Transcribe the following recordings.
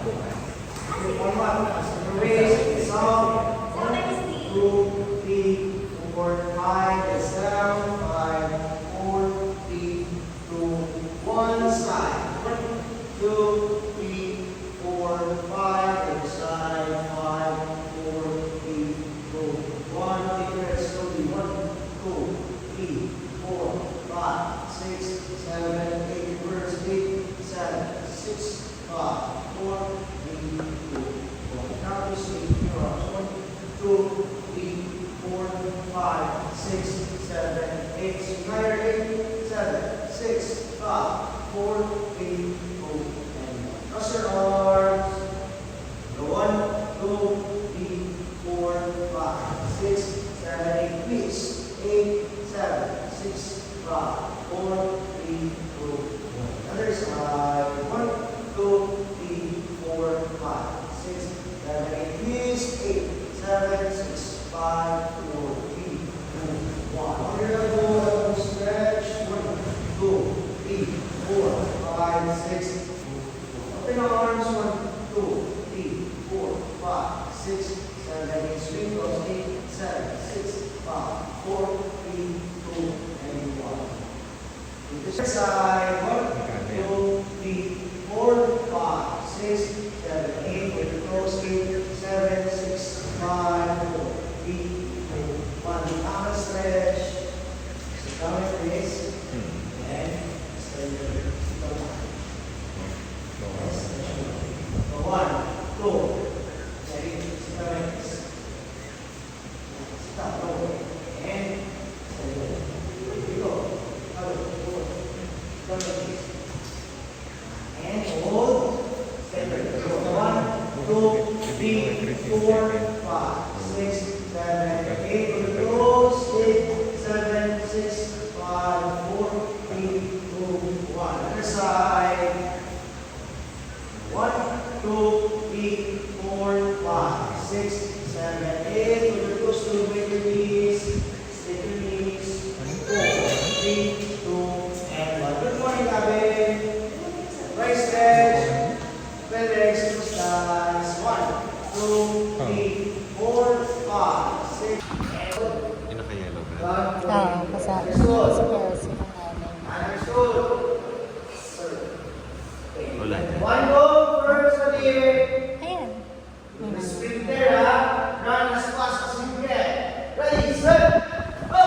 One more. Raise, up. 1, 2, 3, 4, 5. That's down. 5, 4, 3, 2, 1. Side. 1, 2, 3, 4, 5. Other side. 5, 4, 3, 2, 1. Take your rest slowly. 1, 2, 3, 4, 5, 6, 7, 8. Reverse 8, 7, 6, 5, 4, 3, 2, 1. Now you see your arms. 1, 2, 3, 4, 5, 6, 7, 8. So higher 8, 7, 6, 5, 4, 3, 2, and 1. Cross your arms. 1, 2, 3, 4, 5, 6, 7, 8. Please. 8, 7, 6, 5, 4, 3, 2, 1. Other side. 1, 2, 3, 4, 5, 6, 7, 8. Please. 8, 7, 6, 5, 4, 3, 2, 1. Here we go. Stretch. 1, 2, 3, 4, 5, 6. Open arms. 1, 2, 3, 4, 5, 6, 7, 8. Swing those. 8, 7, 6, 5, 4, 3, 2, and 1. This side. 1, 2, 3, 4, 5, 6, 7, 8. With the close. 8, 7, 6, 5, 4, 3, 2, 1. Down stretch. Sit down like this. And stay there. Sit down. So 1, 2, 3, sit down like this. Sit down. Go. And stay there. Here we go. Out. Go. Down like this. And hold. Stay there. Go. 1, 2, 3, 4, 5, 6, 7, 8. With the close. 8, 7, 6, 5, 4, 3, 2, 1. Other side. 1, 2, 3, 4, 5, 6, 7, 8. With the close to make your knees. Stay your knees. 4, 3, 2, and 1. Good morning, Gabi. Right stretch. Legs to sides. 1, 2, 3, 4, 5, 6, and 1. Pinaka-yellow ba? Oo, kasama si Kelsey ng nanay. Wala na. One goal, first for the year. Ayan. Sprint there, ha? Run as fast as you can. Ready, set, go!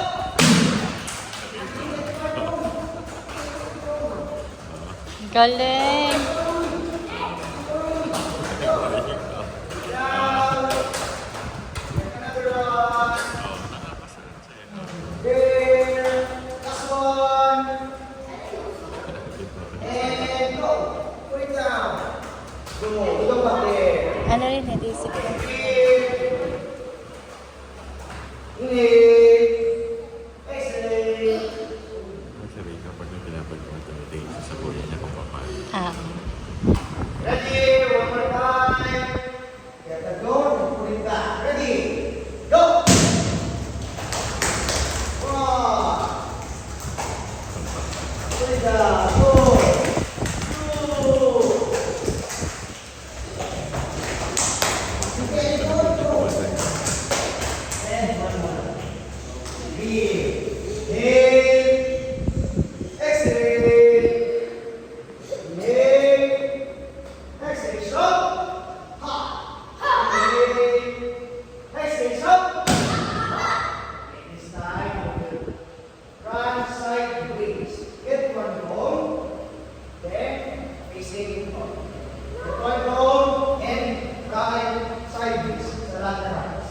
Galing! Down. Another run. There. Last one. And go. Put it down. Go. Go back there. Ano rin, naisip ko. Inhale. Exhale. Ang sabi kapag may pinapagpapag tumitingin sa kuya niya kung paano. Ah. Ready? One more time. Get the go. Put it back. Ready? Go. 1. Put it down. Go. 2. Okay, go. And 1 more. 3. Inhale. Exhale. Inhale. Exhale. Stop. Ha. Inhale. Exhale. Stop. This time, run sideways. Get one goal. Then, facing on. Get one goal and run sideways. Sa laterals.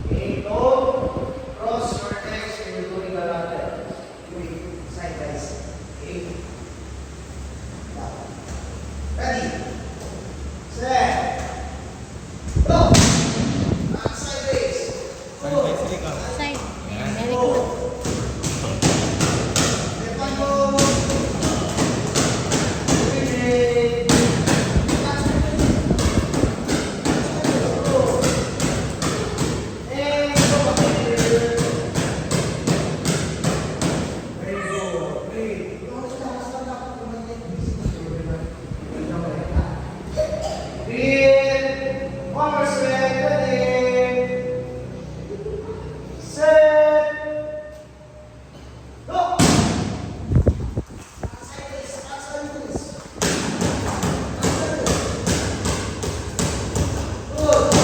Okay, go. Cross your legs when you're doing the laterals. Wait, side by side. Okay. Ready? Set. Go. Run sideways. Go. Side. Very good. Get one goal. Inhale. more sweat. Ready? Set. Go. Good.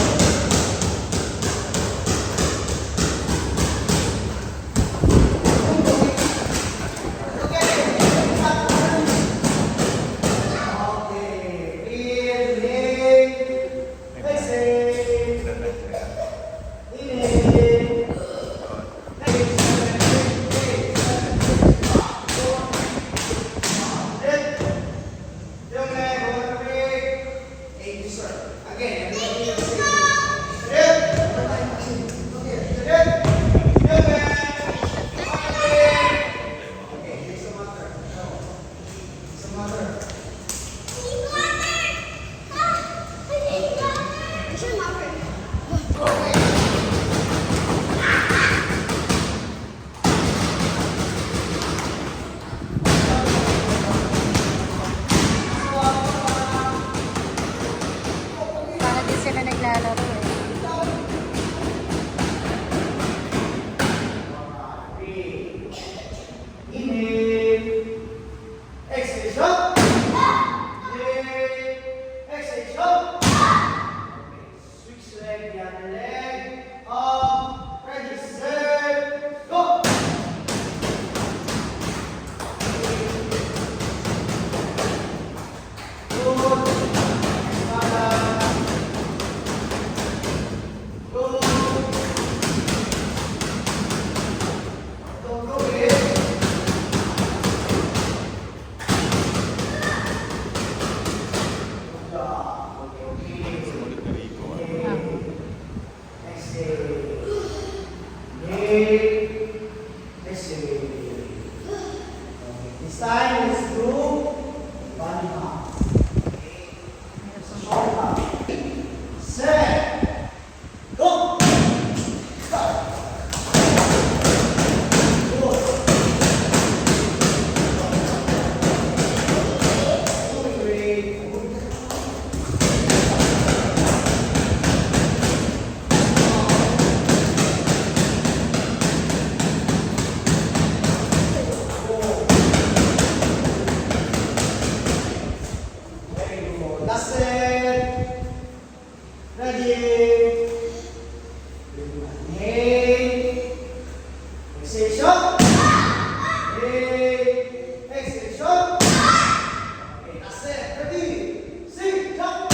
Para din sila naglalaro eh. Inhale. Exhale, shot. Inhale. Exhale, shot. Okay. Switch leg, the other leg. Up. Ready, set. Go. Good. Good. Don't go in. Sumunod na Rico. Exhale. Inhale. Exhale. Okay. This time, let's do body pump. Short pump. Set. Go. Start. Good. Great. Very good. Last set. Ready. Inhale. Exhale, shot. Inhale. Exhale, shot. Okay, last set. Ready. Sing, jump.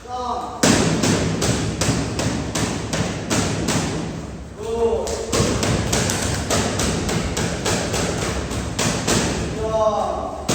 Down. Go. Down.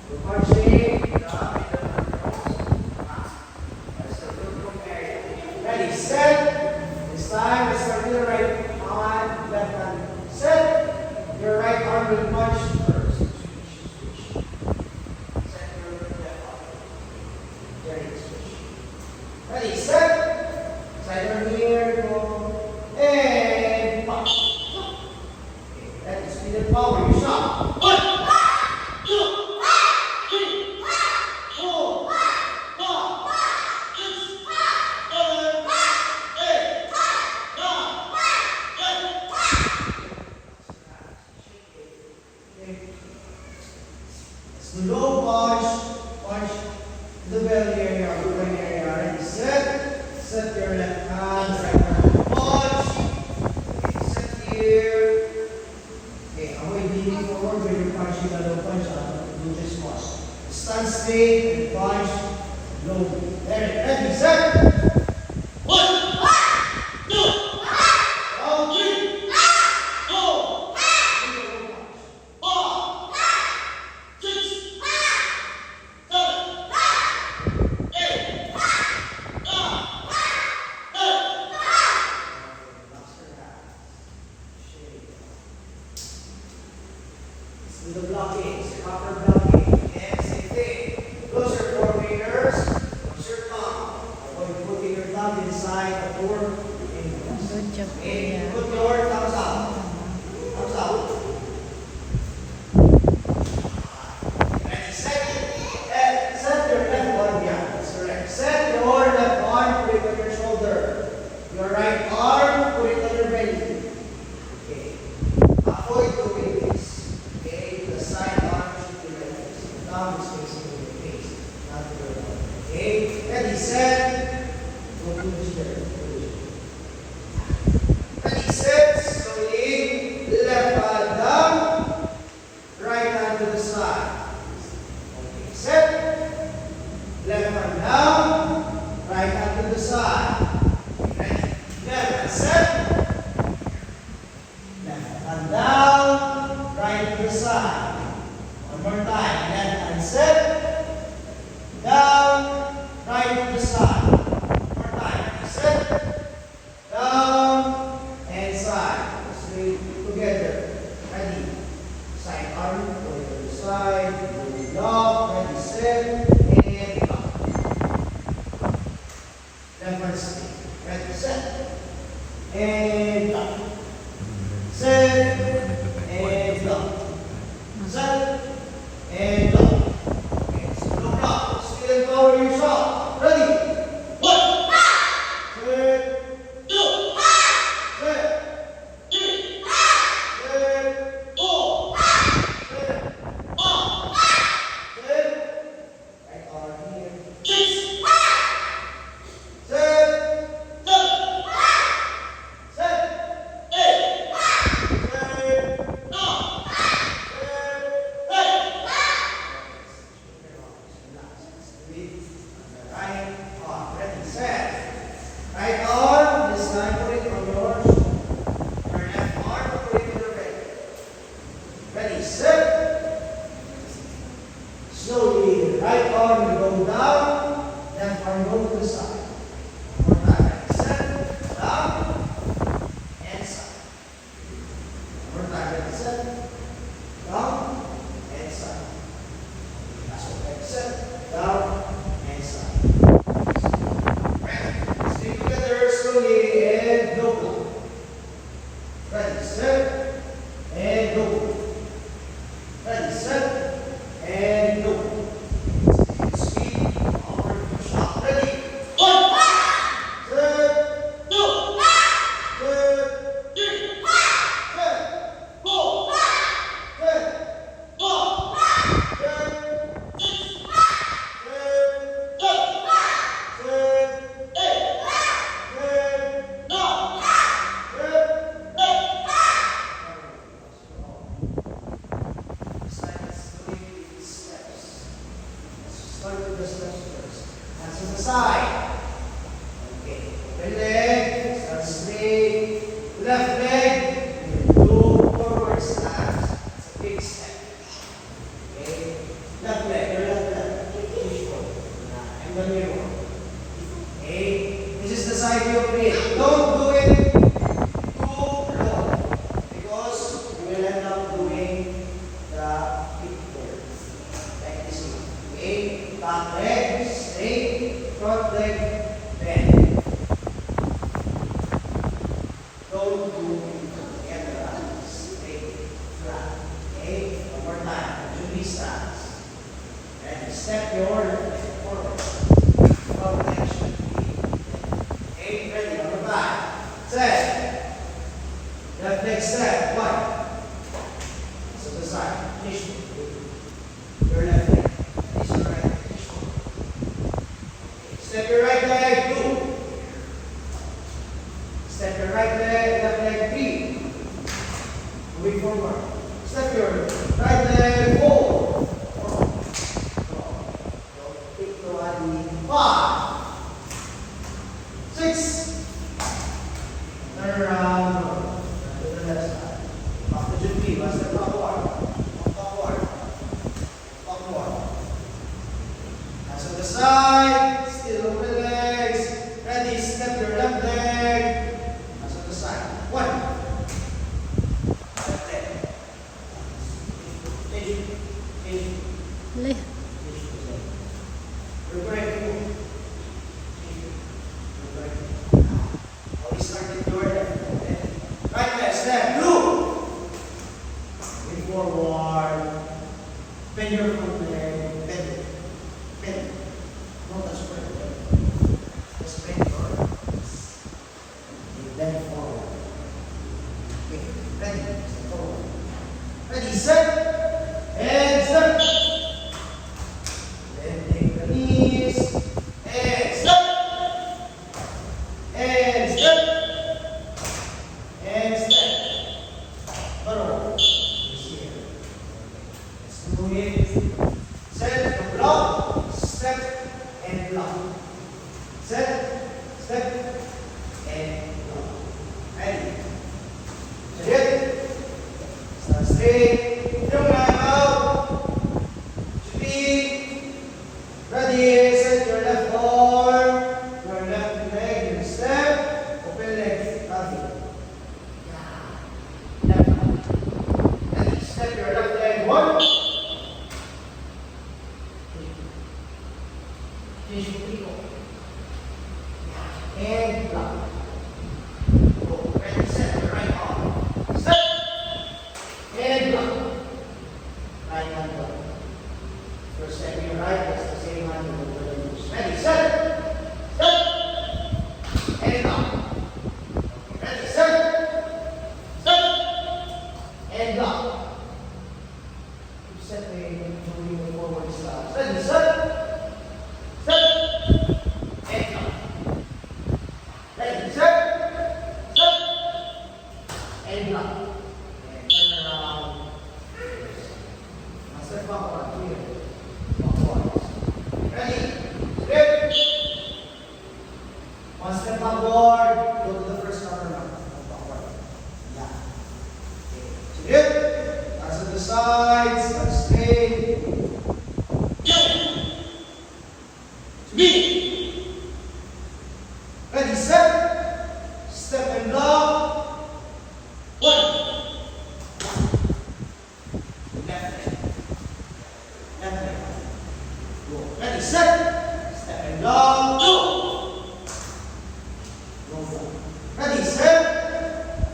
We're punching. Ready, set. This time, let's start to the right. On, left hand. Set. Your right arm will punch first. Switch. Set your left arm. Ready, switch. Ready, set. Side arm here, go. And punch. Okay, ready, speed and power. You shot. 1, 2, 3, 4, 5, 6, 7, 8, 9, 10. It's the low punch to the belly area, groin area. Ready, set. Set your left hand, right hand. Punch. Okay, set here. Okay, avoid leaning forward when you're punching the low punch. Do just once. Stand straight and punch low. There, ready, set. 1, 2, 3, 4, 5, 6, 7, 8, 9, 10. Let's do the blockings, proper blocking. And same thing. Close your forefingers, close your thumb. Avoid putting your thumb inside the door. Good job, And Kuya. put your thumbs up. Thumbs up. Ready, set your left arm behind. That's correct. Set your left arm, put it on your shoulder. Your right arm, put it on your belly. Okay. Avoid doing this. Okay. The side arm should be like this. The thumb is facing your face, not your arm. Okay. Ready, set. Go to the chair. Ready, set. Slowly. Left hand down. Right hand to the side. Okay. Set. Left hand down. Right hand to the side. Ready. Left hand set. Left hand down. Right to the side. One more time. Left hand set. Down. Right to the side. One more time. Ready, set. Down. And side. Straight together. Ready. Side arm. Go to the side. Moving up. Ready, set. And up. Left hand straight. Ready, set. And up. Set. And up. Set. And up. Okay, so look up. Still and power your shot. Ready? 1, set, 2, set, 3, set, 4, set, 5, set, right arm here, 6, set, 7, set, 8, set, 9, set, 10. Right arm, ready, set. Right arm, this time put it on your shoulder. Your left arm, put it on your belly. Ready, set. Slowly, right arm will go down, left arm go to the side. One more time, ready, set, down, and side. One more time, ready, set, down, and side. Last one, ready, set, down, and side. Ready, stay together slowly and go. Ready, set, and go. Ready, set, and go. Speed, upward shot. Ready? 1, set, 2, set, 3, set, 4, set, 5, set, 6, set, 7, set, 8, set, 9, set, 10. Start with the steps first. Hands to the side. Okay. Open leg. Start straight. Left leg. Move forward. Stance. It's a big step. Okay. Left leg. bit. Don't do it too low because you will end up doing the hip curl. Like this. Okay? Back leg, straight, front leg, bend. Don't do it straight, flat. Okay? One more time. Julie stance. And step your leg forward. Front leg should be. Okay? Ready? Number 5. Set. Left leg step. 1. So the side. Finish. Your left leg. Finish your right leg. Finish. Step your right leg. 2. Step your right leg, left leg, 3. Moving forward. Step your right leg, 4. Take the body, 5. 6. Turn around. To the left side. Back to Julie. One step backward. Backward. Backward. Hands on the side. Still open legs. Ready. Step your left leg. Hands on the side. 1. Left leg. Change. Change. Lay. We're going to always start with your left leg. Right leg. Step. Blue. Move forward. Bend your front leg. Bend it. Bend it. No touch for it. Just bend your bend forward. Okay. Ready. Step forward. Ready. Set. And step. Then take the knees. And step. And step. And step. Forward. Just here. Let's do it. Set. Block. Step. And block. Set. Step. And block. Ready. Set. Start straight. Yung out. Speed. Ready. Set your left arm. Your left leg. Your step. Open leg. Ready. Left arm. Ready. Step your left leg. 1. Finish your feet. And block. Go. Ready. Set your right arm. Step. And block. Right hand block. First step your right, that's the same hand you will use. Ready, set. Step. And block. Ready, set. Step. And block. Keep stepping, moving forward, stop. Ready, set. Step. And block. Ready, set. Step. And block. And turn around. One step backward, here. Backward. Ready? Straight. One step backward. Go to the first counter now. Backward. Yeah. Okay. Straight. Hands on the sides. Step straight. Speed. Ready, set. Step and block. 1. Left leg. Left leg. Go. Ready, set. Step and block. 2. Go forward. Ready, set.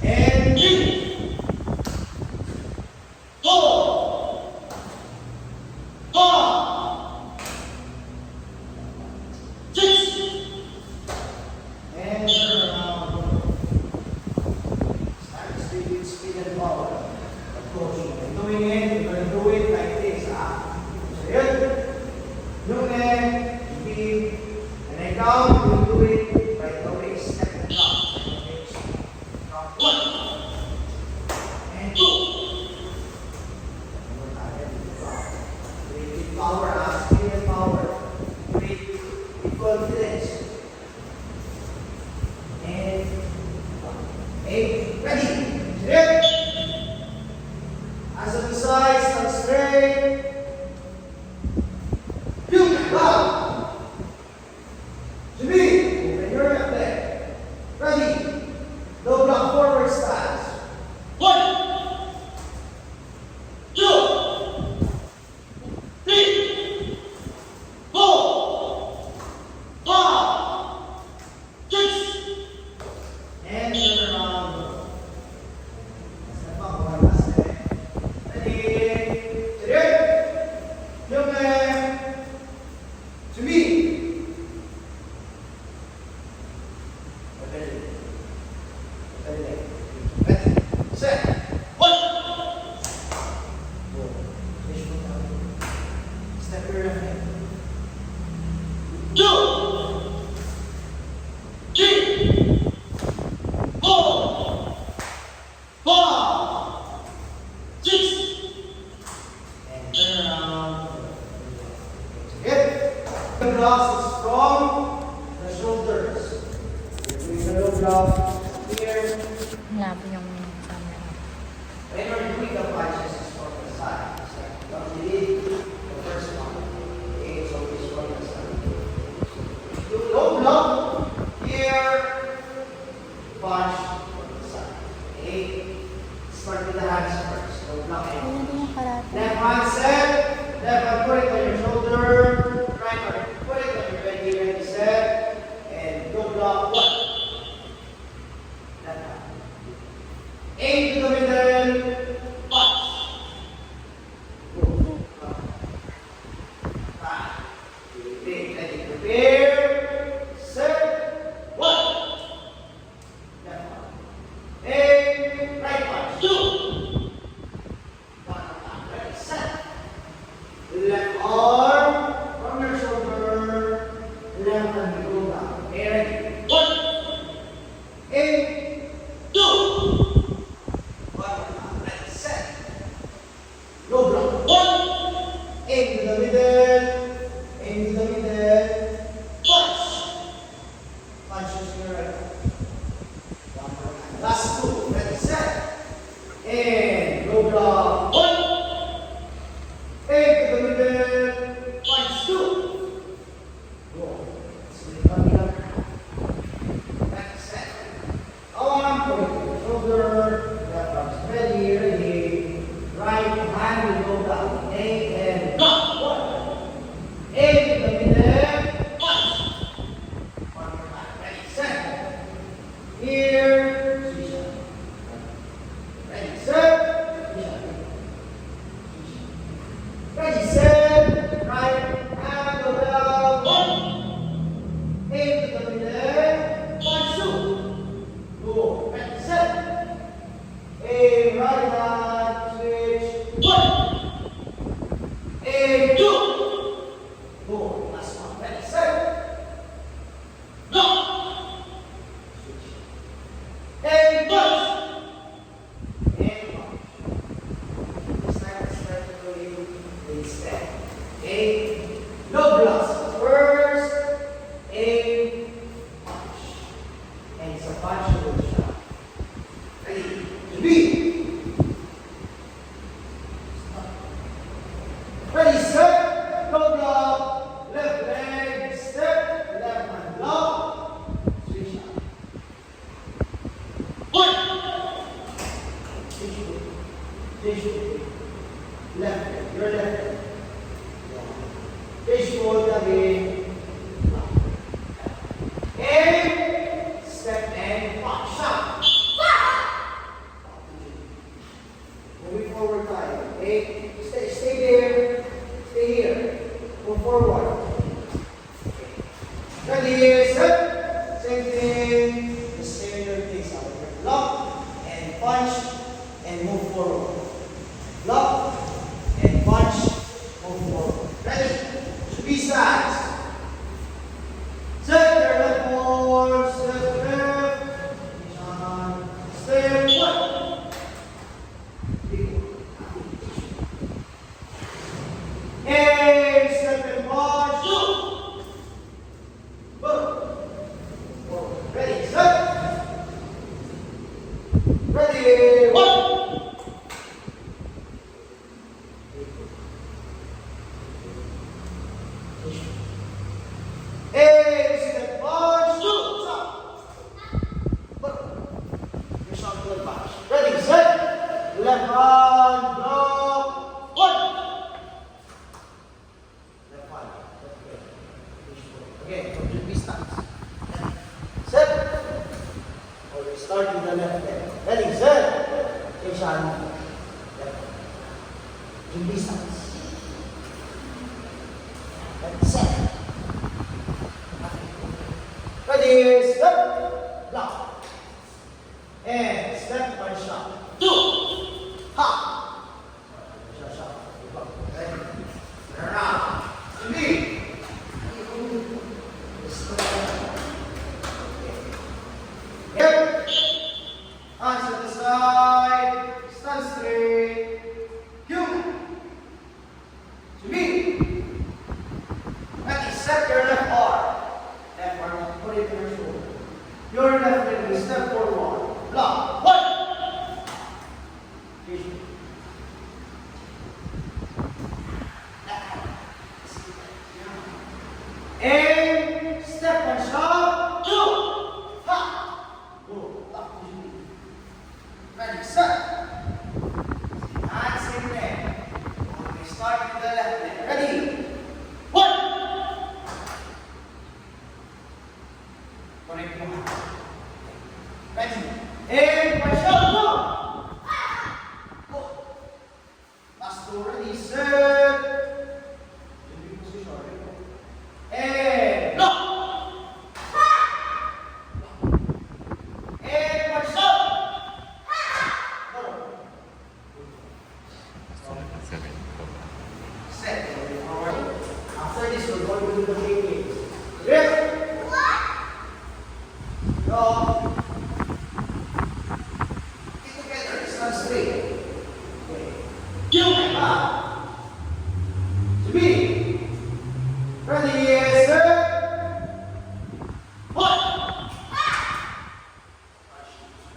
And 3. 4. 5. 6. And turn around. Start speed and power. Of course, you're doing it, you're going to do it like this. So yun. Yung neck, speed, and then down, you will do it right away. Step and block. Count 1. And 2. With power, speed and power. With confidence. And 1. Okay, ready? Straight. Hands on the side, stand straight. Bow. Jimmy. The blocks is from the shoulders. Doing the low block here. Labi yung camera. When you're doing the punches, it's from the side. So you did the first one. Okay, so it's from the side. Do low block here. Punch from the side. Okay. Start with the hands first. Low block Ano and din yung karate? left hand set. Left hand put it on your shoulder. Right hand put it on your ready set. And low block one. Left hand. Aim to the middle. Punch. Go. Five. Ready. Prepare. Set. One. Left hand. Aim. Right punch. Two. One. Ready. Set. Left arm from your shoulder. Left hand go down. Okay, ready. One. Aim. Two. Ready, set. Low block. One. Aim to the middle. Aim to the middle. Punch. Punch to your right. One more time. Last two. Ready, set. And low block. One. Aim to the middle. Punch two. Go. Slip on the other. Ready, set. Arm, point to your shoulder. Left arm's ready. Right hand will go down. Aim and block. One. Aim to the middle. Punch. One more time. Ready, set. Here. Switch. Ready, set. Switch. Ready, set. Right hand go down. One. Aim to the middle. Punch two. Go. Ready, set. Aim right hand. Switch. One. Aim two. Go. Last one. Ready, set. Go. Switch. Aim punch. And punch. This time it's time to go in step. Okay? No blocks. First, aim, punch. And it's a punchable shot. Ready? Three. Ready, step. No block. Left leg, step. Left hand block. Switch out. One. Switch. Left leg. Your left leg. Fish hold again. Aim. Step and punch. Shot. Moving forward tayo. Okay? Stay there. Stay here. Move forward. Ready, set. Same thing. Just stay in your place. Block and punch and move forward. Block and punch, move forward. Ready? Should be sides. Set your left forward, step left. Step one. And step and punch. Two. Boom. Forward. Ready, set. Ready, one. Aim, step, punch, two, stop. Boom. Your shot to the punch. Ready, set. Left hand, block, one. Left hand, left leg. Okay, so be stance. Set. Or we start with the left leg. Ready, set. Your shot. Left. Be stance. Ready, set. Ready, step, block. And step by shot. Two. Ha. Shot. Block. Ready. Turn around. Three. Here. Hands to the side. Stand straight. You. To me. Ready, set your And step and shove. Two. Ha. Go. Up to you. Ready, set. And same leg. Okay, start with the left leg. Ready? One. Connect mo. Ready? And push up. Go. Go. Last two. Ready, set. Moving position. And lock. And push up. Go. Seven. Baba. Set. Forward. After this, we're going to do the shaking. Ready? Go. Keep together. Stand straight. Okay. Kill my back. To me. Ready, set. One.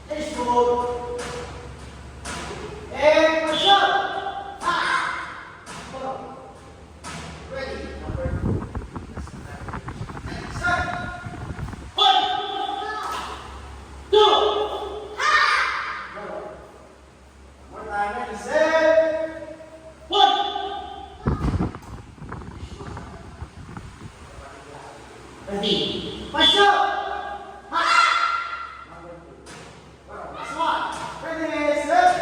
Let's go. And push up. Hold on. Ready. Number two. Start. One. Two. Go. One more time. Ready, set. One. Ready. Push up. Number two. Well, last one. Ready, set.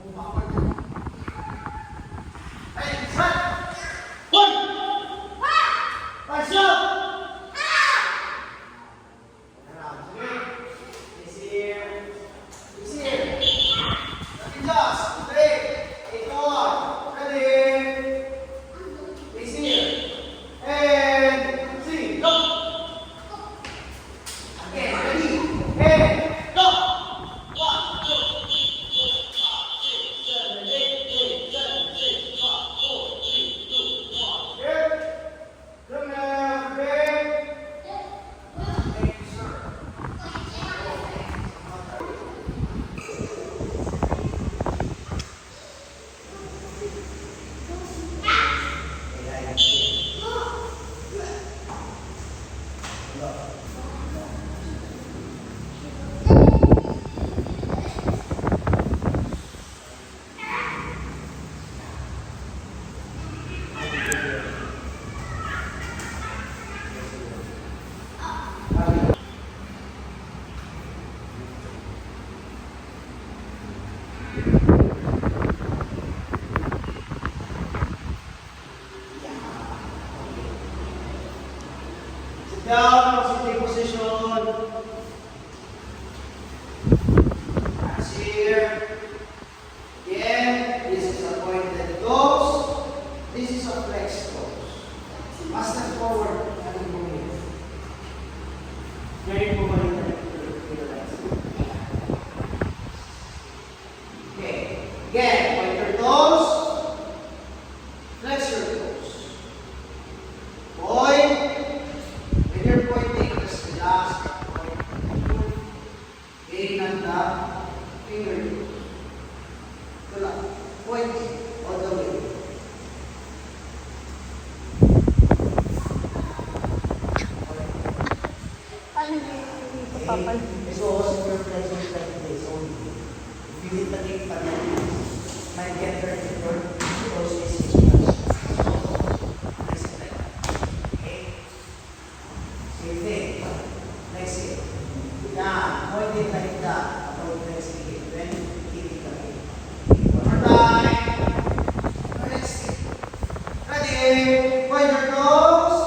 Move backward. Ready, set. One. Push up. Around. Sige. It's here. It's here. Nothing just. Three. Eight on. Ready. It's here. And see. Go. Again. Ready. And go. 1, 2, 3, 4, 5, 6, 7, 8, 8, 7, 6, 5, 4, 3, 2, 1. Here. Come now. Break. Thank you, sir. Sit down, sitting position. Hands here. Again, this is a pointed toes. This is a flex toes. Mas step forward, and move. Very movement. Okay. Again, point your toes. Flex your toes. Point. When you're pointing, just relax. Point. Gain ang the fingertips. Ito lang. Point all the way. Ano yung papal? So also your presence like this only. If you did the thing like this, might get hurt because this is nice and like that. Okay? Same thing. Next it. Yeah, point it like that. About next it. Then keep it again. One more time. Next it. Ready? Point your toes.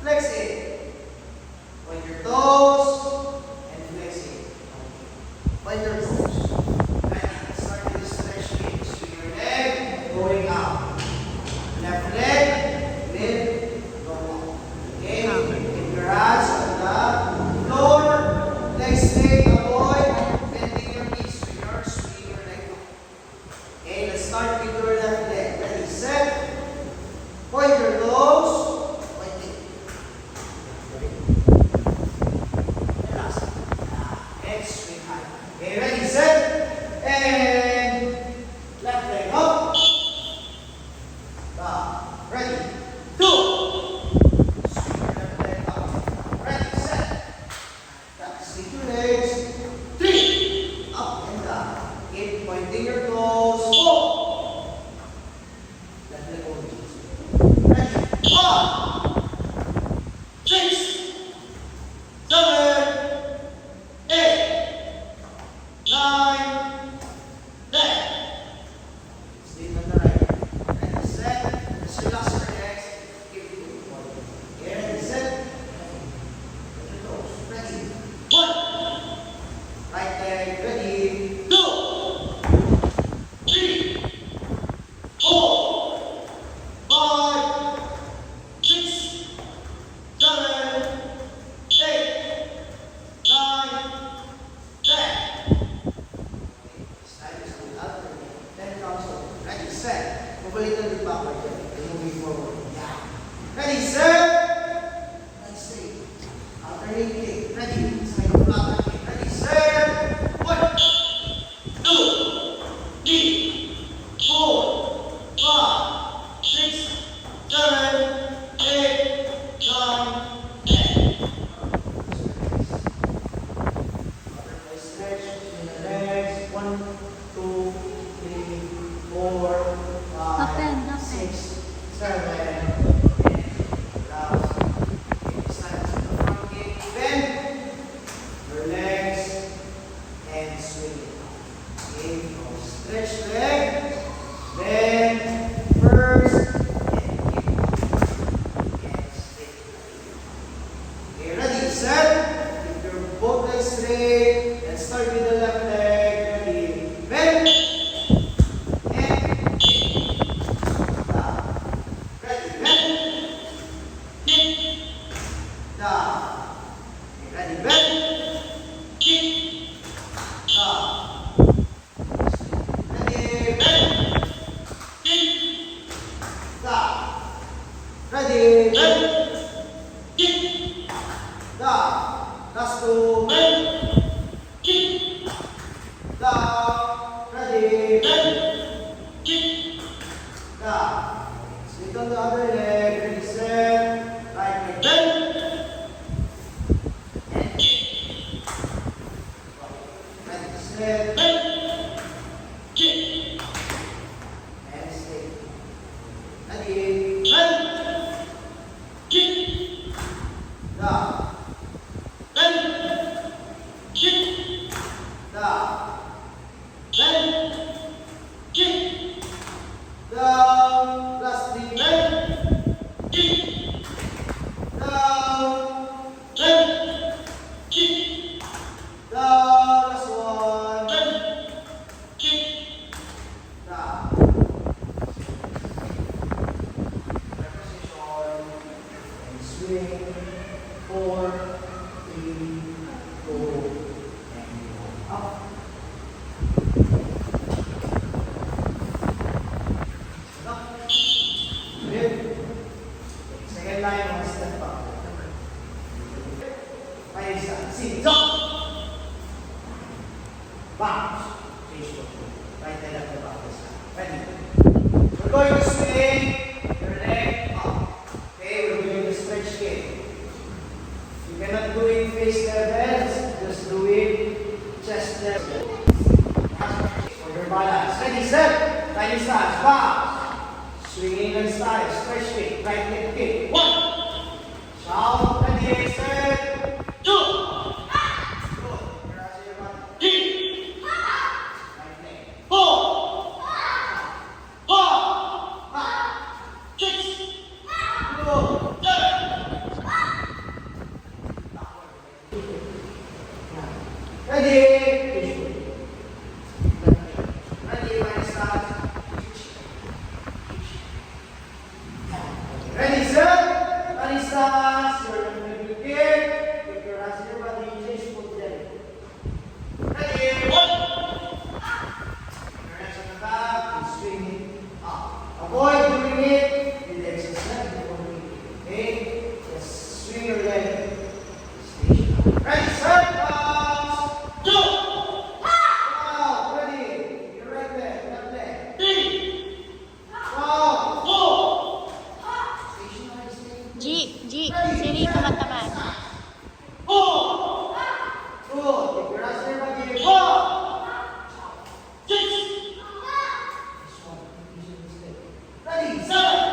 Flex it. Point your toes and flex it. 5, 6, 7, 8, 9, 10. Stay on the right. Ready, set. Let's relax your legs. Keep moving forward. Okay, ready, set. Ready. 1. Right leg, ready. 2, 3, 4, 5, 6, 7, 8, 9, 10. Slide is good. Alternate. 10 counts over. Ready, set. Move a little bit backward. And moving forward. Yeah. Ready, set. Let's see. Alternate kick. Ready. Side of flat kick. Ready, set. 1, 2, 3, 4, 5, 6, 7, 8, 9, 10. Butterfly stretch in the legs. 1, 2, 3, 4, 5, Open. 6, 7, 8. Last. Okay, stand to the front kick. Bend your legs and swing it. Okay, now stretch the leg. Bend first and kick. And straight. Okay, ready, set. Keep your both legs straight. Let's start with the left leg. Ready, bend and kick. Down. Ready, bend, kick, down. Okay, ready, bend, kick, down. Ready, bend, kick, down. Ready, bend, kick, down. Last 2, bend, kick, down. Ready, bend, kick, down. Swing on the other leg. Ready, set. Right leg, bend, and kick. Ready, set. Bend, kick, and stay. Ready, bend, kick, down. Bend, kick, down. Bend, kick, down. Last 3, bend, kick, down. Bend, kick, down. Last 1, bend, kick, down. Preposition and swing. 4, 3, 2, and go up. Up. Good. Second line, 1 step back. Five step. Sit. Jump. Bounce. Change to right leg at the back. Ready. We're going to swing your leg up. Okay, we're doing the stretch kick. You cannot do it face levels, just do it chest level. For your balance. Ready, set. Tiny stance. Bounce. Swinging and style. Stretch kick. Right leg kick. 1. Shout. Ready, set. 2. Good. 3. Right leg. 4. 5. 6. Good. 7. Ready? Ready, my start. Ready, sir? Ready, start. You're going to kick. Put your hands in your body. Change foot there. Ready? 1. Your hands on the back. And swing it up. Avoid doing it with the exercise before doing it. Okay? Just swing your leg. Station. Ready, sir? G, sini teman-teman. Ready, 7.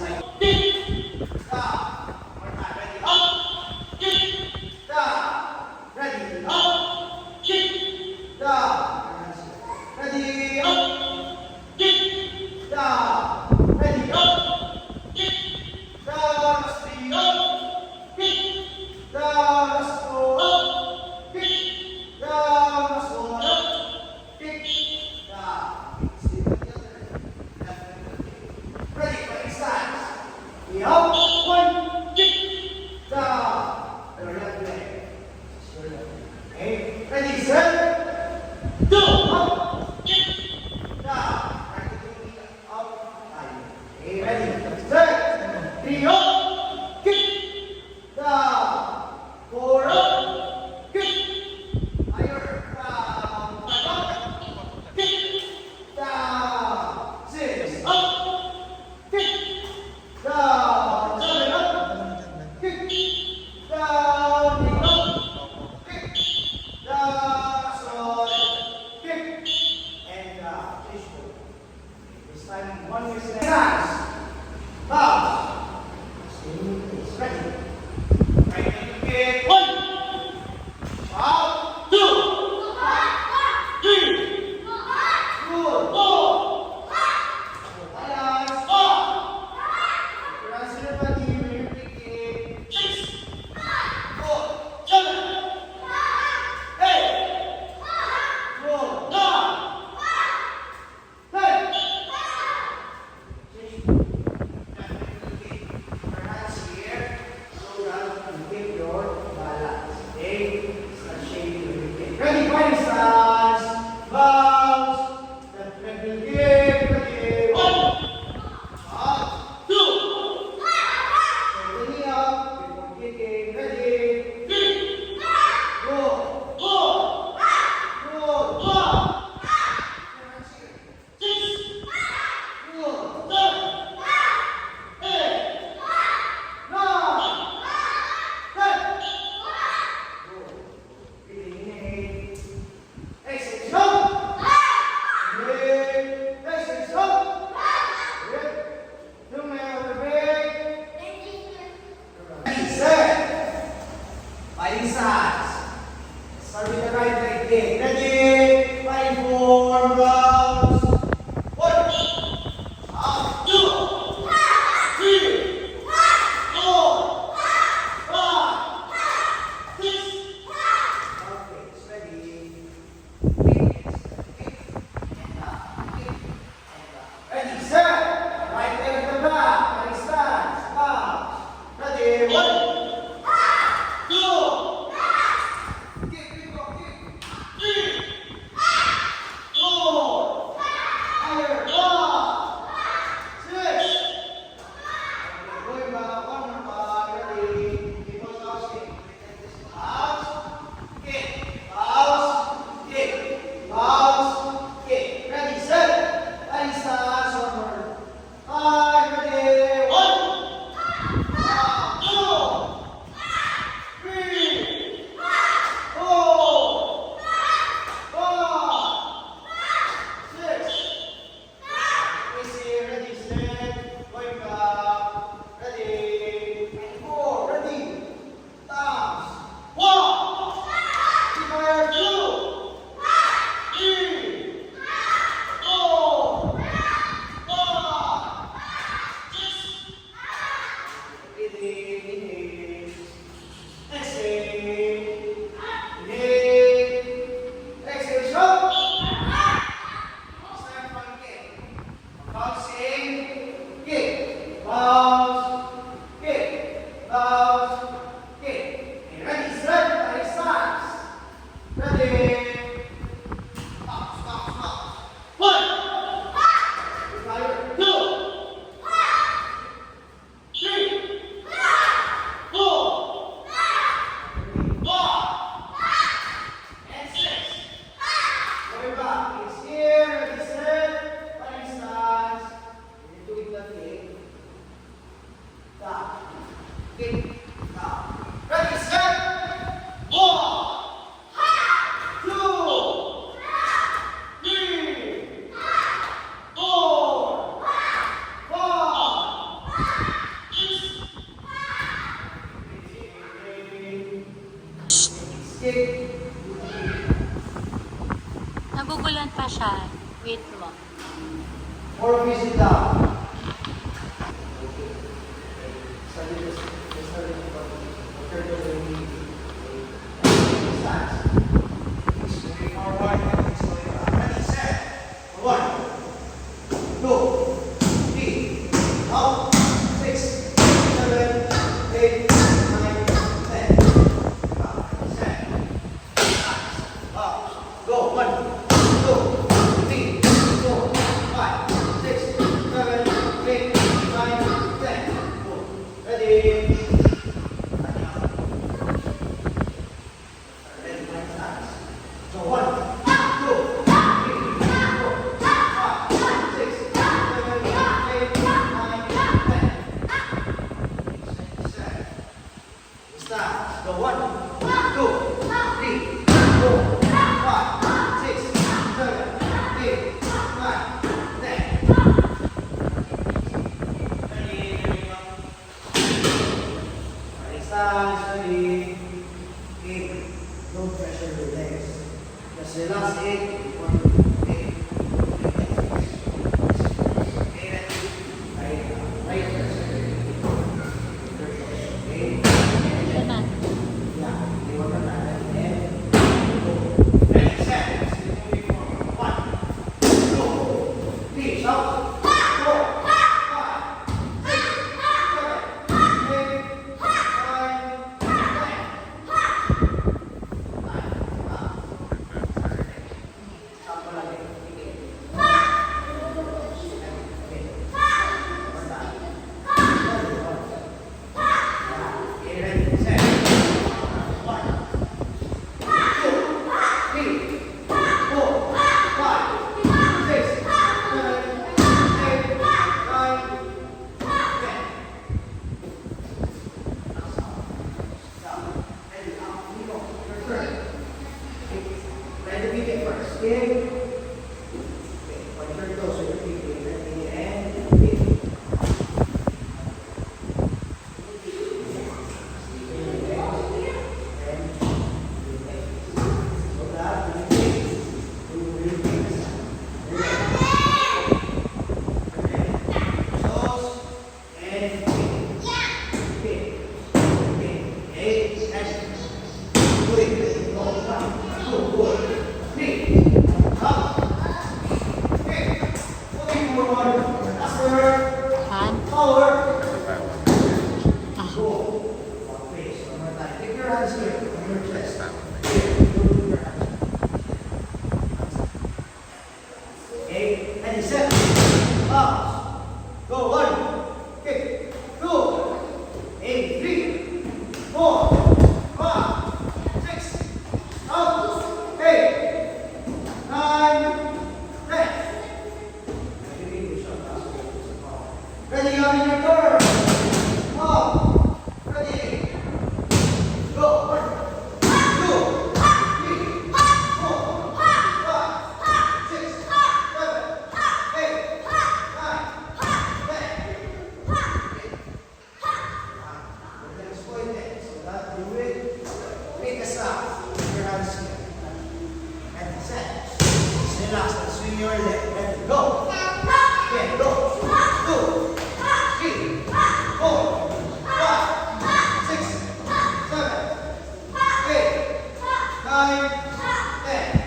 like down. One more time. Ready? Up. Down. Ready? Up. Down. Ready? Up. Down. Ready? Up. Down. Last three. Up. Down. Last four. Up. Down. Last one. Up. Down. Ready? Fighting stance. Up. One. Down. Your left leg. Okay. Ready? Set. Go. Up. Down. Right to the up. Okay. Ready? Set. 3 up. Kick. Down. 4 up. Kick. Higher. Down. 5 up. Kick. Down. 6 up. Kick. Down. 7 up. Kick. Down. 8 up. Kick. Down. Solid. Kick. And finish go. This time, 1 more step. Hands. Bounce. Same pace. Ready? Right leg kick. 1. Out. 2. 3. Good. 4. Balance. 5. Transfer body. Rear kick. 6. Good. 7. 8. Good. 9. 10. Change. Definitely your hands here. Slow down and keep your balance. Okay? Start shaping your kick. Ready? Fighting stance. Bounce. Definitely kick. Ready? 1. Up. 2. Straighten up before kicking. Ready? 3. Good. 4. Good. 5. 6. Good. 7. 8. 9. 10. Good. Breathing in. Exhale. Jump. Breathe. Exhale. Jump. Breathe. Yung may overbreak. Ready, set. Fighting stance. Start with the right leg kick. Ready? 5, 4, bounce. 1. Up. 2. 3. 4. 5. 6. Okay, it's ready. Kick. And up. Kick. And up. Ready, set. Right leg at the back. Fighting stance. Bounce. Ready? 1. 2. Kick. 3. 4. Higher. 5. 6. Okay, going back. 1 more time. Ready? Keep on tossing. Bounce. Kick. Bounce. Kick. Bounce. Kick. Ready, set. Fighting stance. 1 more. 5. Ready? 1. 2. 3. 4. 5. 6. Easy. Ready, set. Going back. Ready? 4. Ready? Bounce. 1. Keep higher. 2. 3. 4. 5. 6. Inhale. Exhale. Inhale. Exhale. Jump. Step one kick. Bouncing. Kick. Bounce. Kick. Bounce. Kick. Okay, ready, set. Fighting stance. Ready. Bounce. 1. Keep higher. 2. 3. 4. 5. And 6. Going back. It's here. Ready, set. Fighting stance. And doing the kick. Down. Kick. Down. Ready, set. 1. 2. 3. 4. 5. Stick. Nagugulan pa siya. Wait mo. Or visit down. Go. 1, 2, 3, 4, 5, 6, 7, 8, 9, 10. Go. Ready? So 1, 2, 3, 4, 5, 6, 7, 8, 9, 10. Stop. Go 1, 2, 3, 4, 5, 6, 7, 8, 9, 10. Ready? Ready, start. Ready. 8. Don't pressure your legs. Just relax 8. 1, 8. 8. Right pressure. 8. Siya na. Yeah, you want to run and go. Ready, set. Moving forward. 1, 2, 3, shout. 4, 5, 6, 7, 8, 9, 10. Ready to begin first. Okay. Point your toes with your feet. Ready and begin. Han? Power. Ah. Go. Face. One more time. Keep your hands here on your chest. Okay. And set. Bounce. Go. 1. Kick. 2. 8. 3. 4. 5. 6. Out. 8. 9. 10. Ready, on your turn. Up. Ready. Go. 1, 2, 3, 4, 5, 6, 7, 8, 9, 10. Let's go ahead. So that you will make a stop. Your hands here. And set. Relax and swing your leg. Ready. Go. Okay, go. 2, 3, 4, 5, 6, 7, 8, 9, 10.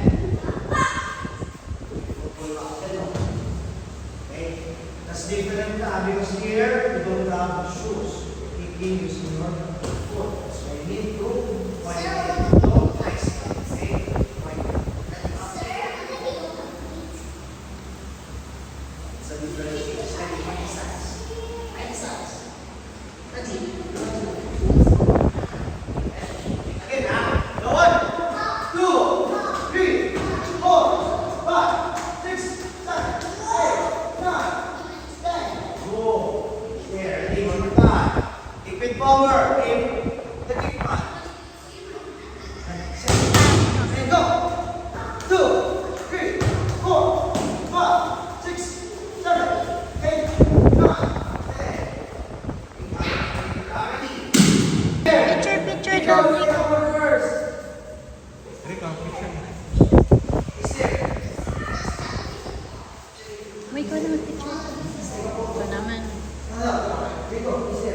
Okay, that's different because here you don't have shoes. Kicking using your foot. So you need to wind it. Don't press. Okay, wind it. It's a different exercise. Again, now. 1, 2, 3, 4, 5, 6, 7, 8, 9, 10. Go. There, ready, one more time. Kick with power. Aim the kick back. And set. And go. 2, 3, 4, 5, 6, 7, 8, 9, 10. dito. Isa